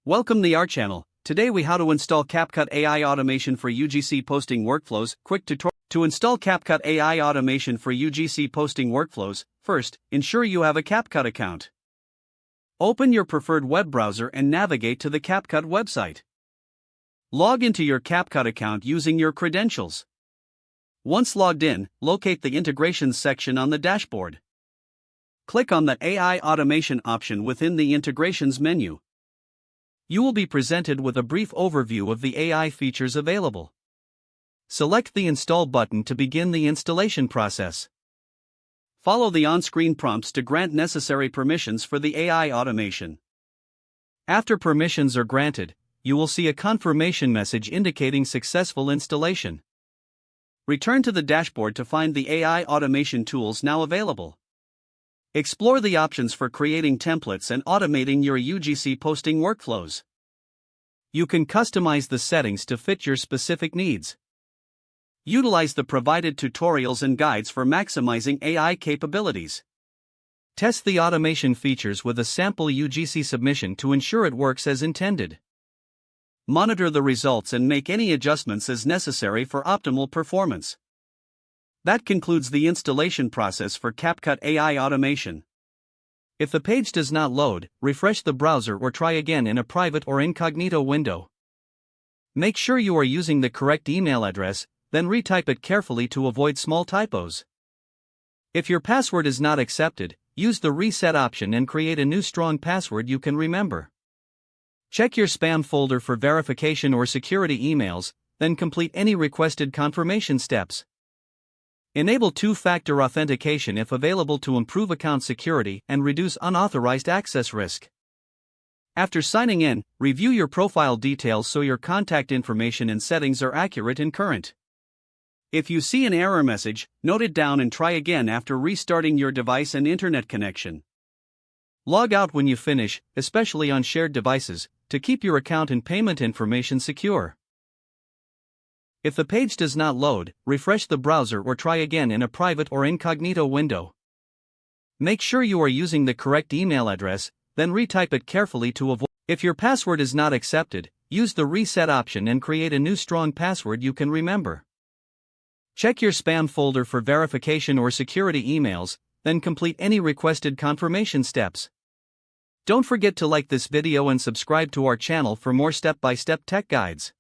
Welcome to our channel. Today we how to install CapCut AI automation for UGC posting workflows. Quick tutorial. To install CapCut AI automation for UGC posting workflows, first, ensure you have a CapCut account. Open your preferred web browser and navigate to the CapCut website. Log into your CapCut account using your credentials. Once logged in, locate the Integrations section on the dashboard. Click on the AI automation option within the Integrations menu. You will be presented with a brief overview of the AI features available. Select the Install button to begin the installation process. Follow the on-screen prompts to grant necessary permissions for the AI automation. After permissions are granted, you will see a confirmation message indicating successful installation. Return to the dashboard to find the AI automation tools now available. Explore the options for creating templates and automating your UGC posting workflows. You can customize the settings to fit your specific needs. Utilize the provided tutorials and guides for maximizing AI capabilities. Test the automation features with a sample UGC submission to ensure it works as intended. Monitor the results and make any adjustments as necessary for optimal performance. That concludes the installation process for CapCut AI automation. If the page does not load, refresh the browser or try again in a private or incognito window. Make sure you are using the correct email address, then retype it carefully to avoid small typos. If your password is not accepted, use the reset option and create a new strong password you can remember. Check your spam folder for verification or security emails, then complete any requested confirmation steps. Enable two-factor authentication if available to improve account security and reduce unauthorized access risk. After signing in, review your profile details so your contact information and settings are accurate and current. If you see an error message, note it down and try again after restarting your device and internet connection. Log out when you finish, especially on shared devices, to keep your account and payment information secure. If the page does not load, refresh the browser or try again in a private or incognito window. Make sure you are using the correct email address, then retype it carefully to avoid. If your password is not accepted, use the reset option and create a new strong password you can remember. Check your spam folder for verification or security emails, then complete any requested confirmation steps. Don't forget to like this video and subscribe to our channel for more step-by-step tech guides.